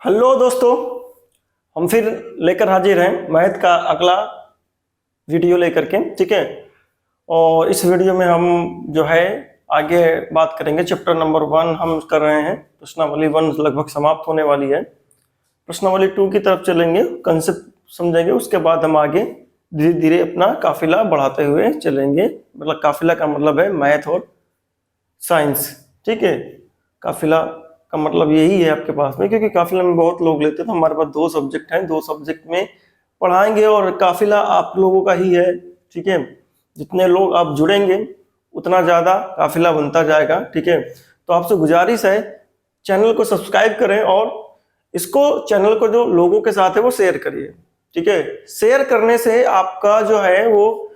Hello दोस्तों, हम फिर लेकर हाजिर हैं मैथ का अगला वीडियो लेकर के। ठीक है, और इस वीडियो में हम जो है आगे बात करेंगे। चैप्टर नंबर 1 हम कर रहे हैं। प्रश्नावली 1 लगभग समाप्त होने वाली है। प्रश्नावली 2 की तरफ चलेंगे, कंसेप्ट समझेंगे। उसके बाद हम आगे धीरे धीरे अपना काफिला बढ़ाते हुए चलेंगे। मतलब काफिला का मतलब है मैथ और साइंस। ठीक है, काफिला का मतलब यही है आपके पास में, क्योंकि काफिला में बहुत लोग लेते हैं। तो हमारे पास 2 सब्जेक्ट हैं, 2 सब्जेक्ट में पढ़ाएंगे और काफिला आप लोगों का ही है। ठीक है, जितने लोग आप जुड़ेंगे उतना ज़्यादा काफिला बनता जाएगा। ठीक है, तो आपसे गुजारिश है चैनल को सब्सक्राइब करें और इसको चैनल को जो लोगों के साथ है वो शेयर करिए। ठीक है, शेयर करने से आपका जो है वो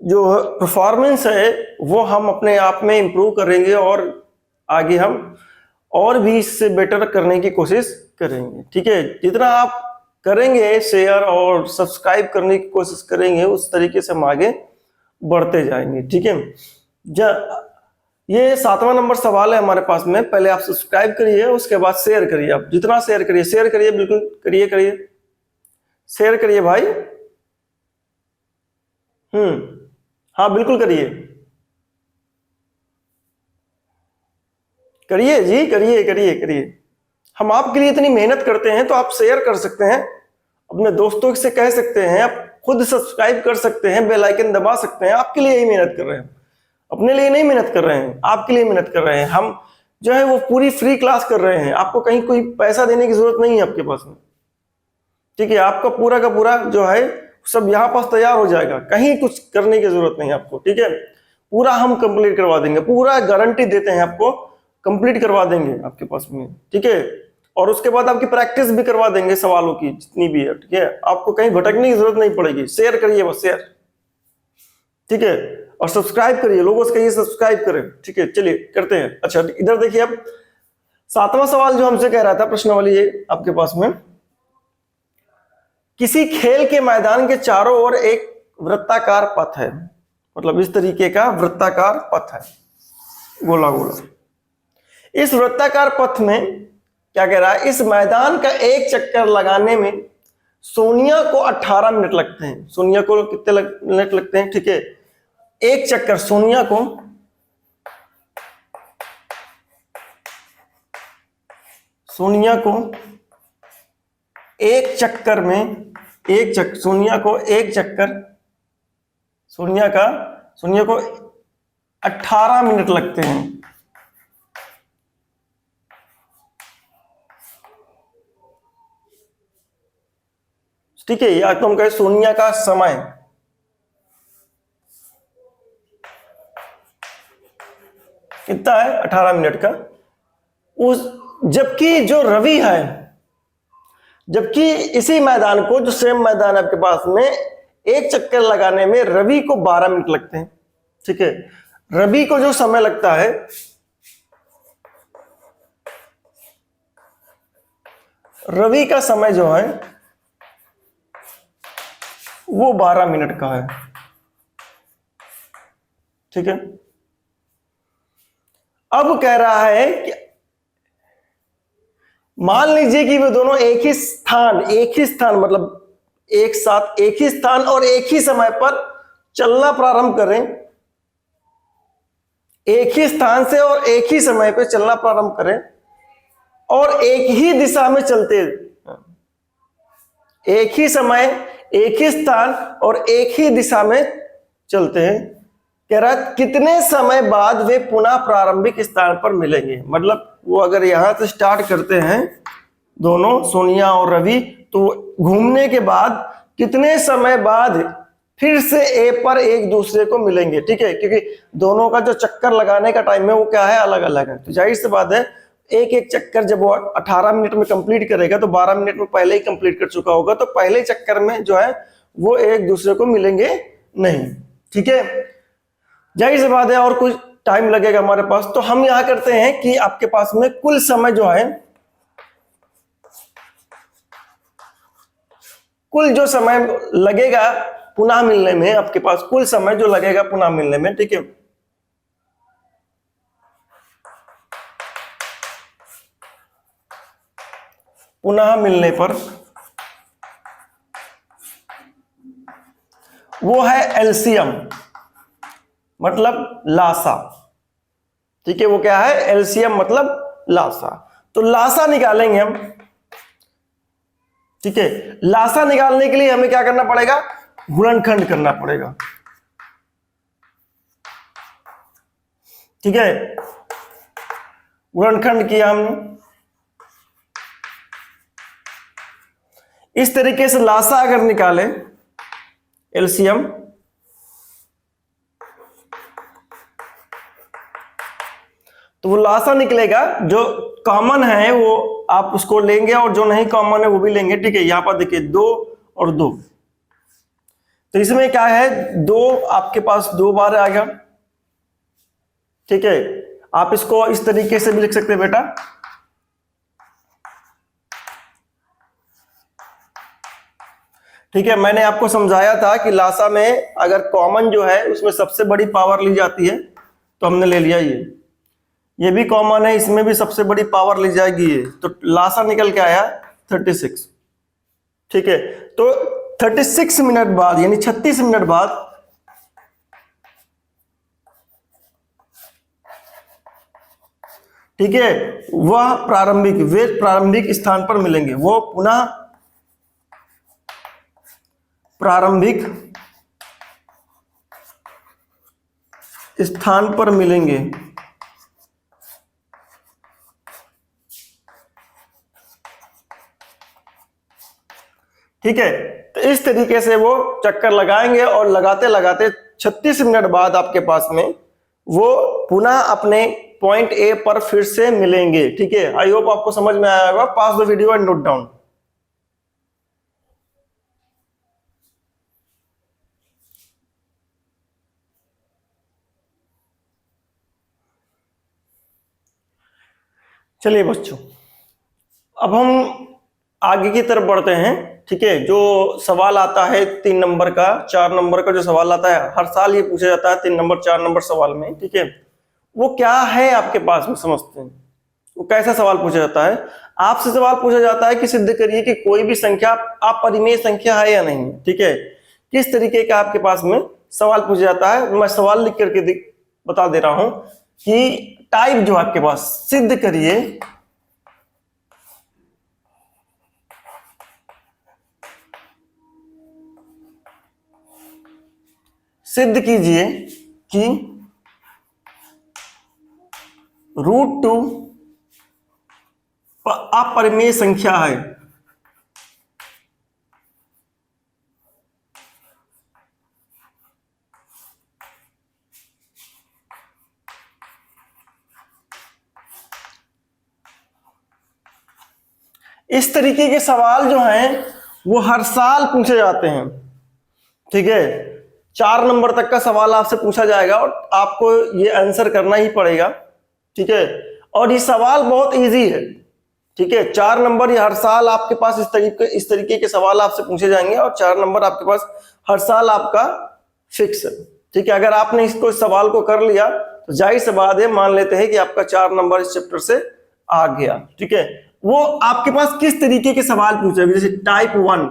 जो परफॉर्मेंस है वो हम अपने आप में इम्प्रूव करेंगे और आगे हम और भी इससे बेटर करने की कोशिश करेंगे। ठीक है, जितना आप करेंगे शेयर और सब्सक्राइब करने की कोशिश करेंगे उस तरीके से हम आगे बढ़ते जाएंगे। ठीक है, ये 7वां नंबर सवाल है हमारे पास में। पहले आप सब्सक्राइब करिए, उसके बाद शेयर करिए। आप जितना शेयर करिए, बिल्कुल करिए शेयर करिए भाई। हाँ बिल्कुल करिए जी, करिए। हम आपके लिए इतनी मेहनत करते हैं तो आप शेयर कर सकते हैं, अपने दोस्तों से कह सकते हैं, आप खुद सब्सक्राइब कर सकते हैं, बेल आइकन दबा सकते हैं। आपके लिए ही मेहनत कर रहे हैं, अपने लिए नहीं मेहनत कर रहे हैं, आपके लिए मेहनत कर रहे हैं। हम जो है वो पूरी फ्री क्लास कर रहे हैं, आपको कहीं कोई पैसा देने की जरूरत नहीं है आपके पास में। ठीक है, आपका पूरा का पूरा जो है सब यहाँ पास तैयार हो जाएगा, कहीं कुछ करने की जरूरत नहीं है आपको। ठीक है, पूरा हम कंप्लीट करवा देंगे, पूरा गारंटी देते हैं आपको, कंप्लीट करवा देंगे आपके पास में। ठीक है, और उसके बाद आपकी प्रैक्टिस भी करवा देंगे सवालों की जितनी भी है। ठीक है, आपको कहीं भटकने की जरूरत नहीं पड़ेगी। शेयर करिए बस, शेयर। ठीक है, और सब्सक्राइब करिए, लोगों से कहिए सब्सक्राइब करें। ठीक है, चलिए करते हैं। अच्छा, इधर देखिए, अब 7वां सवाल जो हमसे कह रहा था प्रश्नावली ये आपके पास में, किसी खेल के मैदान के चारों ओर एक वृत्ताकार पथ है। मतलब इस तरीके का वृत्ताकार पथ है, गोला गोला। इस वृत्ताकार पथ में क्या कह रहा है, इस मैदान का एक चक्कर लगाने में सोनिया को 18 मिनट लगते हैं। सोनिया को कितने मिनट लगते हैं? ठीक है, एक चक्कर सोनिया को एक चक्कर में सोनिया को 18 मिनट लगते हैं। ठीक है, या तो हम कहें सोनिया का समय कितना है, 18 मिनट का। जबकि जो रवि है, जबकि इसी मैदान को, जो सेम मैदान है आपके पास में, एक चक्कर लगाने में रवि को 12 मिनट लगते हैं। ठीक है, रवि को जो समय लगता है रवि का समय जो है वो 12 मिनट का है। ठीक है, अब कह रहा है कि मान लीजिए कि वो दोनों एक ही स्थान मतलब एक साथ एक ही स्थान और एक ही समय पर चलना प्रारंभ करें। एक ही स्थान से और एक ही समय पर चलना प्रारंभ करें और एक ही दिशा में चलते, एक ही समय, एक ही स्थान और एक ही दिशा में चलते हैं। कह रहा है कितने समय बाद वे पुनः प्रारंभिक स्थान पर मिलेंगे। मतलब वो अगर यहां से स्टार्ट करते हैं दोनों, सोनिया और रवि, तो घूमने के बाद कितने समय बाद फिर से ए पर एक दूसरे को मिलेंगे। ठीक है, क्योंकि दोनों का जो चक्कर लगाने का टाइम है वो क्या है, अलग अलग है। तो जाहिर सी बात है एक एक चक्कर जब वो 18 मिनट में कंप्लीट करेगा तो 12 मिनट में पहले ही कंप्लीट कर चुका होगा, तो पहले चक्कर में जो है वो एक दूसरे को मिलेंगे नहीं। ठीक है, जाहिर सी बात है और कुछ टाइम लगेगा हमारे पास। तो हम यहां करते हैं कि आपके पास में कुल समय जो है, कुल जो समय लगेगा पुनः मिलने में, आपके पास कुल समय जो लगेगा पुनः मिलने में। ठीक है, पुनः मिलने पर वो है एलसीएम, मतलब लासा। ठीक है, वो क्या है? एलसीएम मतलब लासा। तो लासा निकालेंगे हम। ठीक है, लासा निकालने के लिए हमें क्या करना पड़ेगा? गुणनखंड करना पड़ेगा। ठीक है, गुणनखंड किया हमने। इस तरीके से लासा अगर निकाले एलसीएम, तो वो लासा निकलेगा। जो कॉमन है वो आप उसको लेंगे और जो नहीं कॉमन है वो भी लेंगे। ठीक है, यहां पर देखिए 2 और 2, तो इसमें क्या है? 2 आपके पास 2 बार आ गया। ठीक है, आप इसको इस तरीके से भी लिख सकते हैं बेटा। ठीक है, मैंने आपको समझाया था कि लासा में अगर कॉमन जो है उसमें सबसे बड़ी पावर ली जाती है, तो हमने ले लिया ये भी कॉमन है, इसमें भी सबसे बड़ी पावर ली जाएगी ये, तो लासा निकल के आया 36। ठीक है, तो 36 मिनट बाद यानी 36 मिनट बाद ठीक है वह वे प्रारंभिक स्थान पर मिलेंगे, वो पुनः प्रारंभिक स्थान पर मिलेंगे। ठीक है, तो इस तरीके से वो चक्कर लगाएंगे और लगाते लगाते 36 मिनट बाद आपके पास में वो पुनः अपने पॉइंट ए पर फिर से मिलेंगे। ठीक है, आई होप आपको समझ में आया होगा। Pass the video and note down. चलिए बच्चों, अब हम आगे की तरफ बढ़ते हैं। ठीक है, जो सवाल आता है 3 नंबर का, 4 नंबर का जो सवाल आता है, हर साल ये पूछा जाता है 3 नंबर 4 नंबर सवाल में। ठीक है, वो क्या है आपके पास में समझते हैं। वो कैसा सवाल पूछा जाता है? आपसे सवाल पूछा जाता है कि सिद्ध करिए कि कोई भी संख्या अपरिमेय संख्या है या नहीं। ठीक है, किस तरीके का आपके पास में सवाल पूछा जाता है, मैं सवाल लिख करके बता दे रहा हूं कि टाइप जो आपके पास, सिद्ध करिए सिद्ध कीजिए कि √2 अपरिमेय संख्या है। इस तरीके के सवाल जो हैं वो हर साल पूछे जाते हैं। ठीक है, 4 नंबर तक का सवाल आपसे पूछा जाएगा और आपको ये आंसर करना ही पड़ेगा। ठीक है, और ये सवाल बहुत इजी है। ठीक है, 4 नंबर ये हर साल आपके पास इस तरीके के सवाल आपसे पूछे जाएंगे और 4 नंबर आपके पास हर साल आपका फिक्स है। ठीक है, अगर आपने इसको इस सवाल को कर लिया तो जाहिर सी बात है, मान लेते हैं कि आपका 4 नंबर इस चैप्टर से आ गया। ठीक है, वो आपके पास किस तरीके के सवाल पूछेगा, जैसे टाइप 1।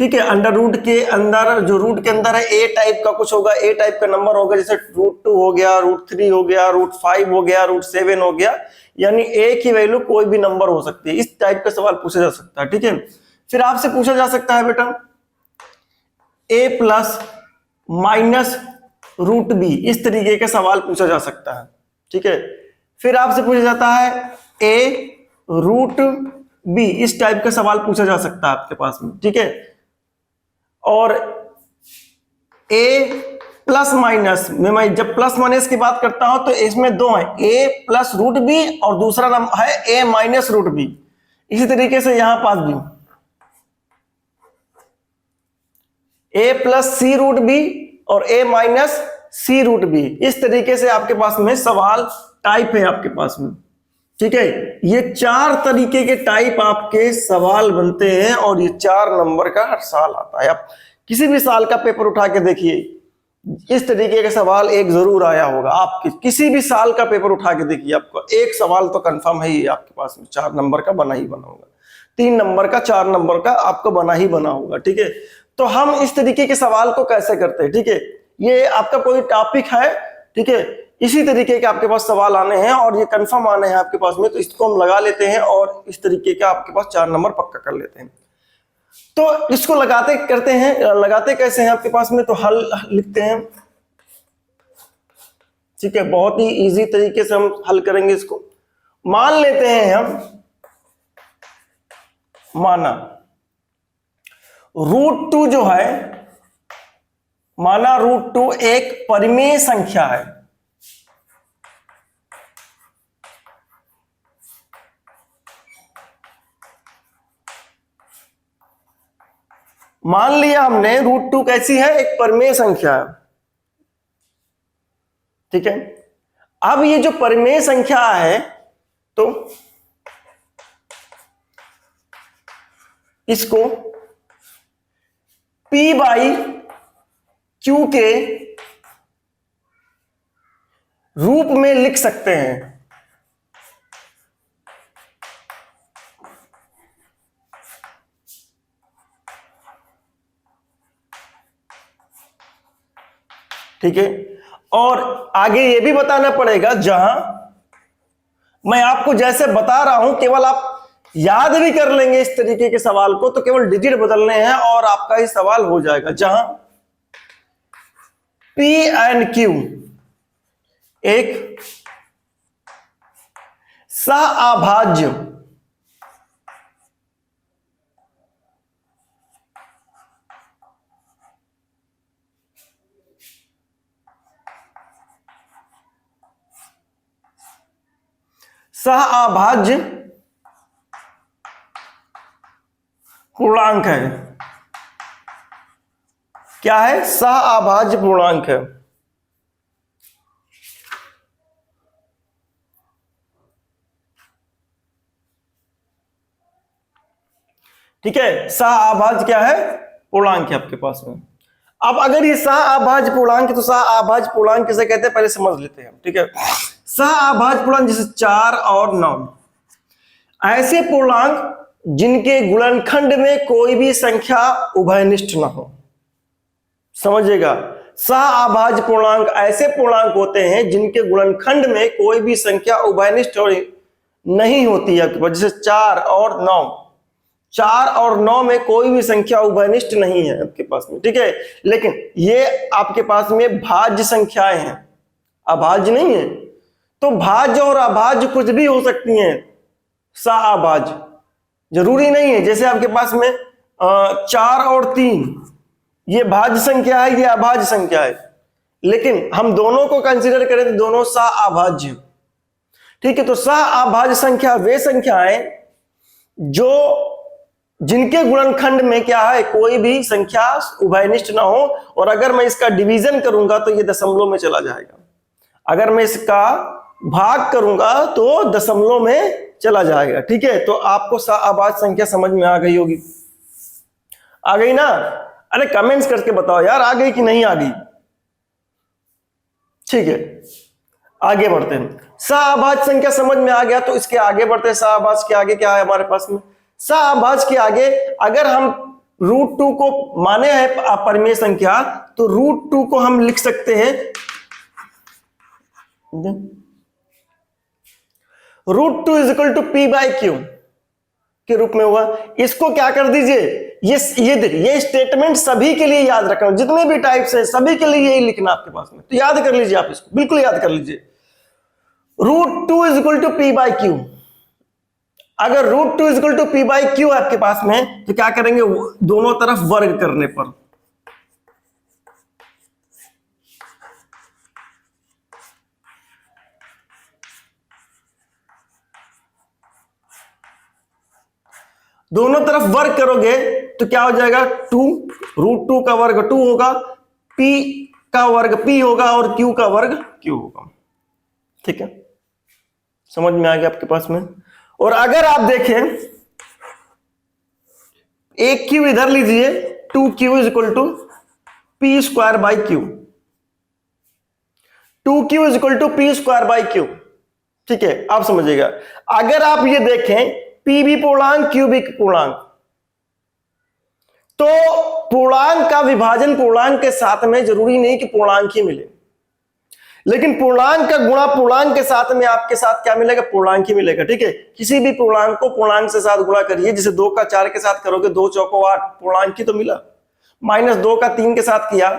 ठीक है, अंडर रूट के अंदर, जो रूट के अंदर है ए टाइप का कुछ होगा, ए टाइप का नंबर होगा, जैसे √2 हो गया, √3 हो गया, √5 हो गया, √7 हो गया, यानी ए की वैल्यू कोई भी नंबर हो सकती है। इस टाइप का सवाल पूछा जा सकता है। ठीक है, फिर आपसे पूछा जा सकता है बेटा a+ -√b, इस तरीके का सवाल पूछा जा सकता है। ठीक है, फिर आपसे पूछा जाता है a√b, इस टाइप का सवाल पूछा जा सकता है आपके पास में। ठीक है, और a+ मैं जब प्लस माइनस की बात करता हूं तो इसमें 2 है, a+√b और दूसरा नंबर है a-√b। इसी तरीके से यहां पास भी a+c√b और a-c√b, इस तरीके से आपके पास में सवाल टाइप है आपके पास में। ठीक है, ये 4 तरीके के टाइप आपके सवाल बनते हैं और ये 4 नंबर का हर साल आता है। आप किसी भी साल का पेपर उठा के देखिए, इस तरीके का सवाल एक जरूर आया होगा। आप किसी भी साल का पेपर उठा के देखिए, आपको एक सवाल तो कंफर्म है ही आपके पास में 4 नंबर का बना ही बना होगा, 3 नंबर का, 4 नंबर का आपको बना ही बना होगा। ठीक है, तो हम इस तरीके के सवाल को कैसे करते हैं? ठीक है, ये आपका कोई टॉपिक है, ठीक है, इसी तरीके के आपके पास सवाल आने हैं और ये कंफर्म आने हैं आपके पास में, तो इसको हम लगा लेते हैं और इस तरीके का आपके पास 4 नंबर पक्का कर लेते हैं। तो इसको लगाते करते हैं, लगाते कैसे हैं आपके पास में, तो हल लिखते हैं। ठीक है, बहुत ही इजी तरीके से हम हल करेंगे इसको। मान लेते हैं हम, माना √2 जो है, माना √2 एक परिमेय संख्या है। मान लिया हमने √2 कैसी है, एक परिमेय संख्या है। ठीक है, अब ये जो परिमेय संख्या है, तो इसको P/Q के रूप में लिख सकते हैं। ठीक है, और आगे ये भी बताना पड़ेगा, जहां मैं आपको जैसे बता रहा हूं केवल आप याद भी कर लेंगे इस तरीके के सवाल को, तो केवल डिजिट बदलने हैं और आपका ही सवाल हो जाएगा। जहां P एंड Q एक सह-अभाज्य सह-अभाज्य पूर्णांक है। क्या है? सह-अभाज्य पूर्णांक है। ठीक है, सह-अभाज्य क्या है? पूर्णांक है आपके पास में। अब अगर ये सह-अभाज्य पूर्णांक है तो सह-अभाज्य पूर्णांक किसे कहते हैं पहले समझ लेते हैं। ठीक है, सह-अभाज्य पूर्णांक जैसे 4 और 9 ऐसे पूर्णांक जिनके गुणनखंड में कोई भी संख्या उभयनिष्ठ ना हो। समझिएगा, सह-अभाज्य पूर्णांक ऐसे पूर्णांक होते हैं जिनके गुणनखंड में कोई भी संख्या उभयनिष्ठ नहीं होती है आपके पास। जैसे 4 और 9, 4 और 9 में कोई भी संख्या उभयनिष्ठ नहीं है आपके पास में। ठीक है, लेकिन ये आपके पास में भाज्य संख्याएं हैं, अभाज्य नहीं है। तो भाज्य और अभाज्य कुछ भी हो सकती हैं, सह-अभाज्य जरूरी नहीं है। जैसे आपके पास में 4 और 3 ये भाज्य संख्या है, ये अभाज्य संख्या है, लेकिन हम दोनों को कंसीडर करें तो दोनों सह-अभाज्य। ठीक है, तो सह-अभाज्य संख्या वे संख्याएं जो जिनके गुणनखंड में क्या है, कोई भी संख्या उभयनिष्ठ ना हो। और अगर मैं इसका डिवीजन करूंगा तो ये दशमलव में चला जाएगा, अगर मैं इसका भाग करूंगा तो दशमलव में चला जाएगा। ठीक है, तो आपको सह-अभाज्य संख्या समझ में आ गई होगी। आ गई ना? अरे कमेंट्स करके बताओ यार, आ गई कि नहीं आ गई। ठीक है, आगे बढ़ते हैं। सह-अभाज्य संख्या समझ में आ गया, तो इसके आगे बढ़ते हैं। सह-अभाज्य के आगे क्या है हमारे पास में? सह-अभाज्य के आगे अगर हम √2 को माने हैं परिमेय संख्या, तो √2 को हम लिख सकते हैं √2 = P/Q के रूप में होगा। इसको क्या कर दीजिए, ये स्टेटमेंट सभी के लिए याद रखना, जितने भी टाइप्स है सभी के लिए यही लिखना आपके पास में। तो याद कर लीजिए, आप इसको बिल्कुल याद कर लीजिए। √2 = P/Q। अगर √2 = P/Q आपके पास में, तो क्या करेंगे, दोनों तरफ वर्ग करने पर दोनों तरफ वर्ग करोगे तो क्या हो जाएगा, 2 √2 का वर्ग 2 होगा, P का वर्ग P होगा और Q का वर्ग Q होगा। ठीक है, समझ में आ गया आपके पास में। और अगर आप देखें, एक Q इधर लीजिए, 2Q = P² Q। 2q is equal to P square by Q. ठीक है, आप समझिएगा। अगर आप ये देखें p भी पूर्णांक q भी पूर्णांक, तो पूर्णांक का विभाजन पूर्णांक के साथ में जरूरी नहीं कि पूर्णांक ही मिले, लेकिन पूर्णांक का गुणा पूर्णांक के साथ में आपके साथ क्या मिलेगा? पूर्णांक ही मिलेगा। ठीक है, किसी भी पूर्णांक को पूर्णांक से साथ गुणा करिए, जैसे 2 का 4 के साथ करोगे 2 चौको 8, पूर्णांक ही तो मिला। -2 का 3 के साथ किया,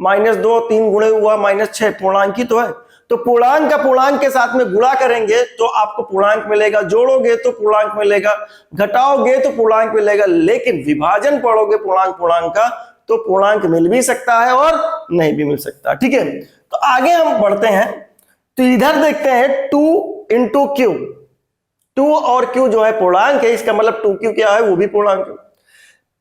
-2 3 गुणे हुआ -6, पूर्णांक ही तो है। तो पूर्णांक का पूर्णांक के साथ में गुणा करेंगे तो आपको पूर्णांक मिलेगा, जोड़ोगे तो पूर्णांक मिलेगा, घटाओगे तो पूर्णांक मिलेगा, लेकिन विभाजन पढ़ोगे पूर्णांक पूर्णांक का तो पूर्णांक मिल भी सकता है और नहीं भी मिल सकता। ठीक है, तो आगे हम बढ़ते हैं। तो इधर देखते हैं 2 इंटू क्यू, 2 और क्यू जो है पूर्णांक है, इसका मतलब 2q क्या है? वो भी पूर्णांक है।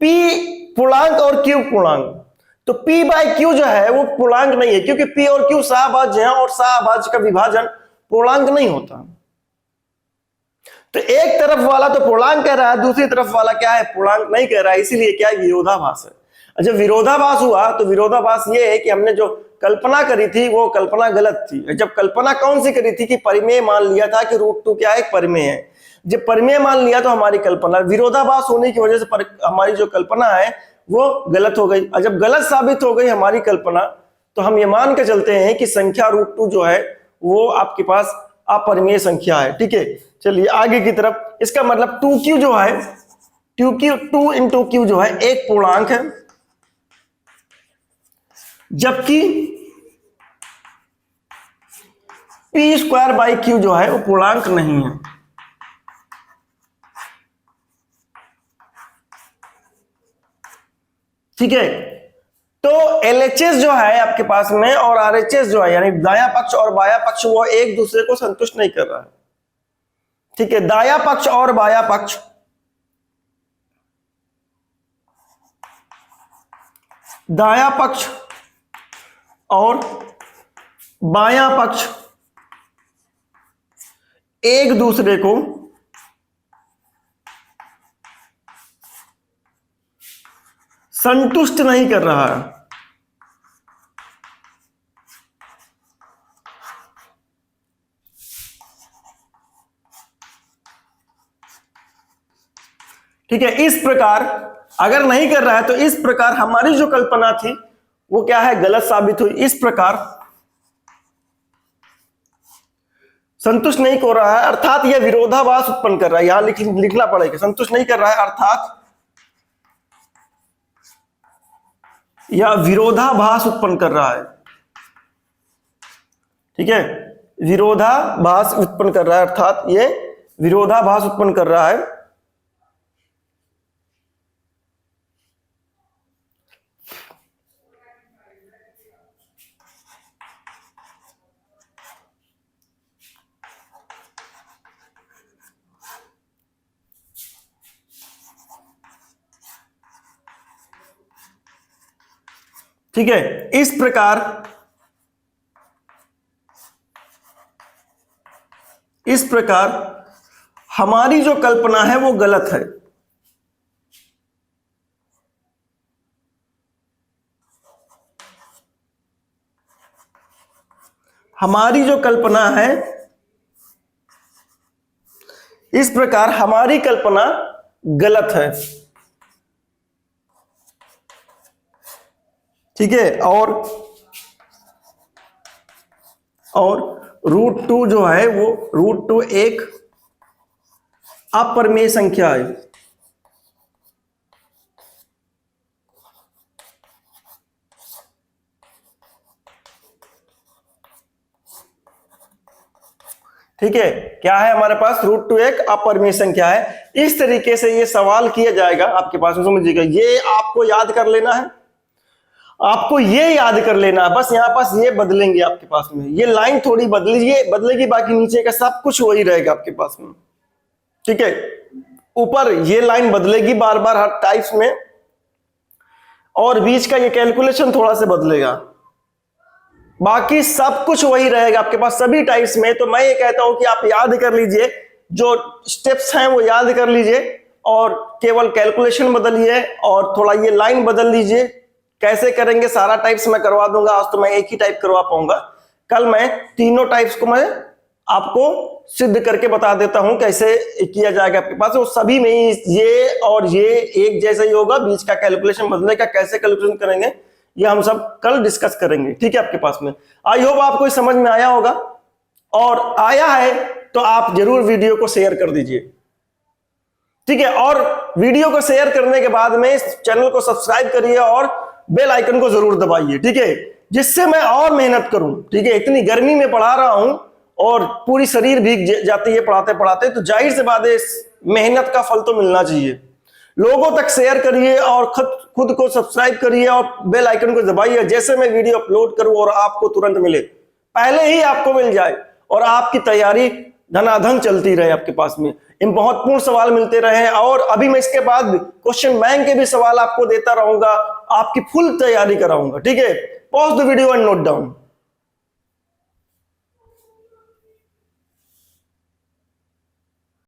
p पूर्णांक और q पूर्णांक, तो p बाई q जो है वो पूर्णांक नहीं है, क्योंकि p और q सहभाज्य हैं और सहभाज्य का विभाजन पूर्णांक नहीं होता। तो एक तरफ वाला तो पूर्णांक कह रहा है, दूसरी तरफ वाला क्या है? पूर्णांक नहीं कह रहा है, इसीलिए क्या है? विरोधाभास है। जब विरोधाभास हुआ तो विरोधाभास ये है कि हमने जो कल्पना करी थी वो कल्पना गलत थी। जब कल्पना कौन सी करी थी कि परिमेय मान लिया था कि √2 क्या है? एक परिमेय है। जब परिमेय मान लिया तो हमारी कल्पना विरोधाभास होने की वजह से हमारी जो कल्पना है वो गलत हो गई, और जब गलत साबित हो गई हमारी कल्पना तो हम ये मान के चलते हैं कि संख्या √2 जो है वो आपके पास अपरिमेय संख्या है। ठीक है, चलिए आगे की तरफ। इसका मतलब 2q जो है, 2 इंटू क्यू जो है एक पूर्णांक है, जबकि पी स्क्वायर बाई क्यू जो है वो पूर्णांक नहीं है। ठीक है, तो LHS जो है आपके पास में और RHS जो है, यानी दाया पक्ष और बाया पक्ष, वो एक दूसरे को संतुष्ट नहीं कर रहा है। ठीक है, दाया पक्ष और बाया पक्ष दाया पक्ष और बाया पक्ष एक दूसरे को संतुष्ट नहीं कर रहा है। ठीक है, इस प्रकार अगर नहीं कर रहा है तो इस प्रकार हमारी जो कल्पना थी वो क्या है? गलत साबित हुई। इस प्रकार संतुष्ट नहीं हो रहा है, अर्थात यह विरोधाभास उत्पन्न कर रहा है। यहां लिखना पड़ेगा, संतुष्ट नहीं कर रहा है अर्थात यह विरोधाभास उत्पन्न कर रहा है। ठीक है, विरोधाभास उत्पन्न कर रहा है, अर्थात यह विरोधाभास उत्पन्न कर रहा है। ठीक है, इस प्रकार हमारी जो कल्पना है वो गलत है। हमारी जो कल्पना है, इस प्रकार हमारी कल्पना गलत है। ठीक है, और √2 जो है वो √2 एक अपरिमेय संख्या है। ठीक है, क्या है हमारे पास? √2 एक अपरिमेय संख्या है। इस तरीके से ये सवाल किया जाएगा आपके पास में, समझिएगा। ये आपको याद कर लेना है, आपको ये याद कर लेना है, बस यहाँ पास ये बदलेंगे आपके पास में, ये लाइन थोड़ी बदलेगी, बाकी नीचे का सब कुछ वही रहेगा आपके पास में। ठीक है, ऊपर ये लाइन बदलेगी बार बार हर टाइप्स में, और बीच का ये कैलकुलेशन थोड़ा सा बदलेगा, बाकी सब कुछ वही रहेगा आपके पास सभी टाइप्स में। तो मैं ये कहता हूं कि आप याद कर लीजिए, जो स्टेप्स हैं वो याद कर लीजिए, और केवल कैलकुलेशन बदलिए और थोड़ा ये लाइन बदल लीजिए। कैसे करेंगे सारा टाइप्स मैं करवा दूंगा, आज तो मैं एक ही टाइप करवा पाऊंगा। कल मैं तीनों टाइप्स को मैं आपको सिद्ध करके बता देता हूं कैसे किया जाएगा आपके पास। वो सभी में ये और ये एक जैसा ही होगा, बीच का कैलकुलेशन बदलने का कैसे कैलकुलेशन करेंगे ये हम सब कल डिस्कस करेंगे, ठीक है आपके पास में। आई होप आपको समझ में आया होगा, और आया है तो आप जरूर वीडियो को शेयर कर दीजिए, ठीक है। और वीडियो को शेयर करने के बाद में इस चैनल को सब्सक्राइब करिए और बेल आइकन को जरूर दबाइए, ठीक है, जिससे मैं और मेहनत करूं, ठीक है। इतनी गर्मी में पढ़ा रहा हूं और पूरी शरीर भीग जाती है पढ़ाते पढ़ाते, तो जाहिर सी बात है मेहनत का फल तो मिलना चाहिए। लोगों तक शेयर करिए और खुद को सब्सक्राइब करिए और बेल आइकन को दबाइए, जैसे मैं वीडियो अपलोड करूं और आपको तुरंत मिले, पहले ही आपको मिल जाए और आपकी तैयारी धनाधन चलती रहे आपके पास में, इन महत्वपूर्ण सवाल मिलते रहे। और अभी मैं इसके बाद क्वेश्चन बैंक के भी सवाल आपको देता रहूंगा, आपकी फुल तैयारी कराऊंगा, ठीक है। Pause the video and note down.